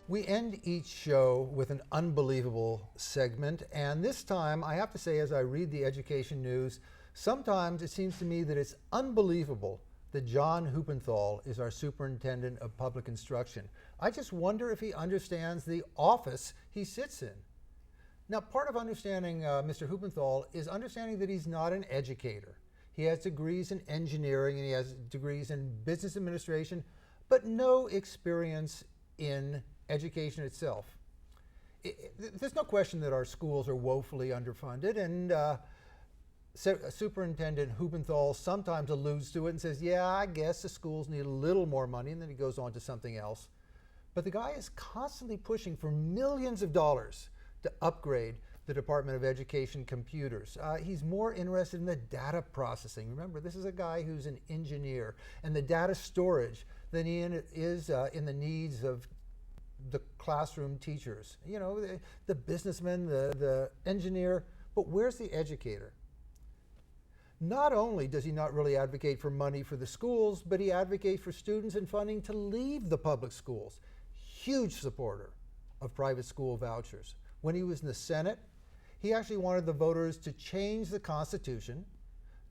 We end each show with an unbelievable segment, and this time I have to say, as I read the education news, sometimes it seems to me that it's unbelievable that John Huppenthal is our Superintendent of Public Instruction. I just wonder if he understands the office he sits in. Now, part of understanding Mr. Huppenthal is understanding that he's not an educator. He has degrees in engineering and he has degrees in business administration, but no experience in education itself. There's no question that our schools are woefully underfunded, and Superintendent Huppenthal sometimes alludes to it and says, yeah, I guess the schools need a little more money, and then he goes on to something else. But the guy is constantly pushing for millions of dollars to upgrade the Department of Education computers. He's more interested in the data processing. Remember, this is a guy who's an engineer, and the data storage than he is in the needs of the classroom teachers. You know, the businessman, the engineer, but where's the educator? Not only does he not really advocate for money for the schools, but he advocates for students and funding to leave the public schools. Huge supporter of private school vouchers. When he was in the Senate, he actually wanted the voters to change the Constitution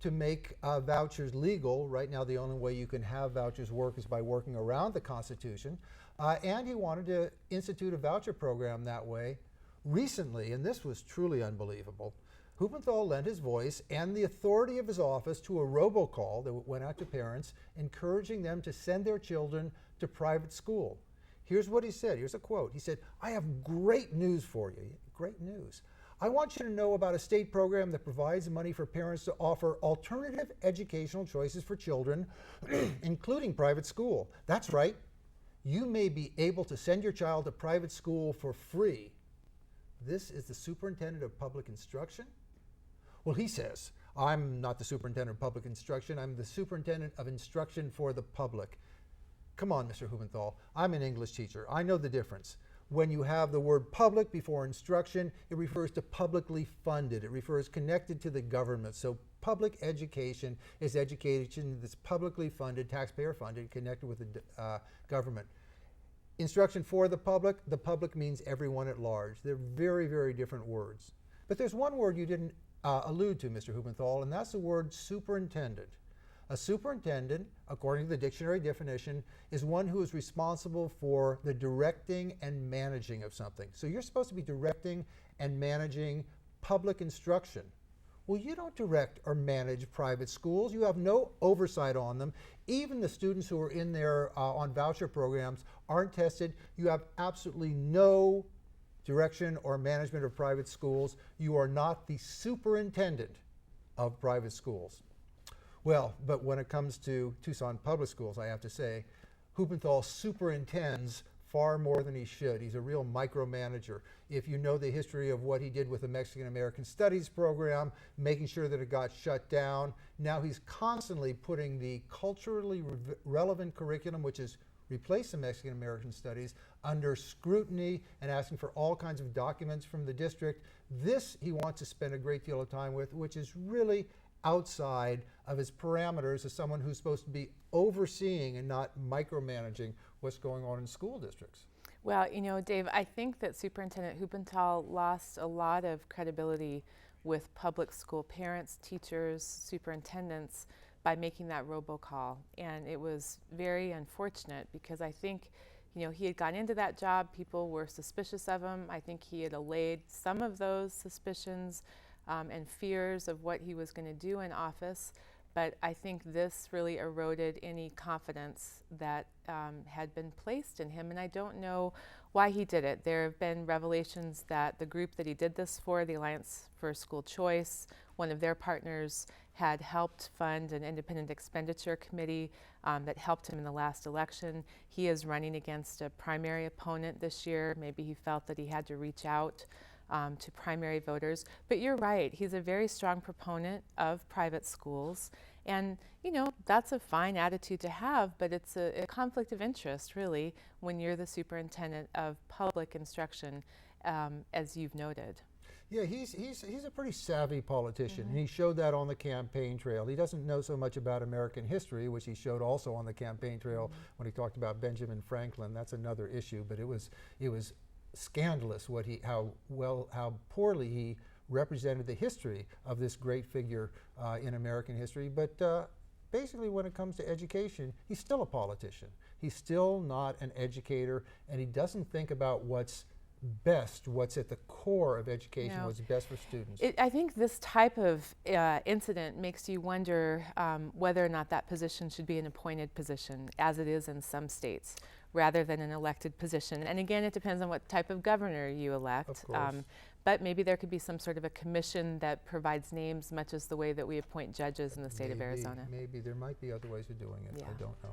to make vouchers legal. Right now, the only way you can have vouchers work is by working around the Constitution. And he wanted to institute a voucher program that way. Recently, and this was truly unbelievable, Huppenthal lent his voice and the authority of his office to a robocall that went out to parents, encouraging them to send their children to private school. Here's what he said. Here's a quote. He said, "I have great news for you." Great news. "I want you to know about a state program that provides money for parents to offer alternative educational choices for children, including private school. That's right. You may be able to send your child to private school for free." This is the Superintendent of Public Instruction? Well, he says, "I'm not the Superintendent of Public Instruction. I'm the Superintendent of Instruction for the Public." Come on, Mr. Huppenthal. I'm an English teacher. I know the difference. When you have the word public before instruction, it refers to publicly funded. It refers connected to the government. So public education is education that's publicly funded, taxpayer funded, connected with the government. Instruction for the public means everyone at large. They're very, very different words. But there's one word you didn't allude to, Mr. Huppenthal, and that's the word superintendent. A superintendent, according to the dictionary definition, is one who is responsible for the directing and managing of something. So you're supposed to be directing and managing public instruction. Well, you don't direct or manage private schools. You have no oversight on them. Even the students who are in there on voucher programs aren't tested. You have absolutely no direction or management of private schools. You are not the superintendent of private schools. Well, but when it comes to Tucson public schools, I have to say, Huppenthal superintends far more than he should. He's a real micromanager. If you know the history of what he did with the Mexican American Studies program, making sure that it got shut down, now he's constantly putting the culturally relevant curriculum, which is replace the Mexican American Studies, under scrutiny and asking for all kinds of documents from the district. This he wants to spend a great deal of time with, which is really outside of his parameters as someone who's supposed to be overseeing and not micromanaging what's going on in school districts. Well, you know, Dave, I think that Superintendent Huppenthal lost a lot of credibility with public school parents, teachers, superintendents by making that robocall. And it was very unfortunate because I think, you know, he had gone into that job, people were suspicious of him. I think he had allayed some of those suspicions and fears of what he was going to do in office. But I think this really eroded any confidence that had been placed in him, and I don't know why he did it. There have been revelations that the group that he did this for, the Alliance for School Choice, one of their partners had helped fund an independent expenditure committee that helped him in the last election. He is running against a primary opponent this year. Maybe he felt that he had to reach out to primary voters. But you're right, he's a very strong proponent of private schools. And, you know, that's a fine attitude to have, but it's a conflict of interest, really, when you're the superintendent of public instruction, as you've noted. Yeah, he's a pretty savvy politician, and he showed that on the campaign trail. He doesn't know so much about American history, which he showed also on the campaign trail when he talked about Benjamin Franklin. That's another issue, but it was scandalous how poorly he represented the history of this great figure in American history. But basically, when it comes to education, he's still a politician. He's still not an educator, and he doesn't think about what's best, what's at the core of education, No. what's best for students. I think this type of incident makes you wonder whether or not that position should be an appointed position, as it is in some states, rather than an elected position. And again, it depends on what type of governor you elect. Of course. But maybe there could be some sort of a commission that provides names, much as the way that we appoint judges in the state of Arizona. Maybe there might be other ways of doing it. Yeah. I don't know.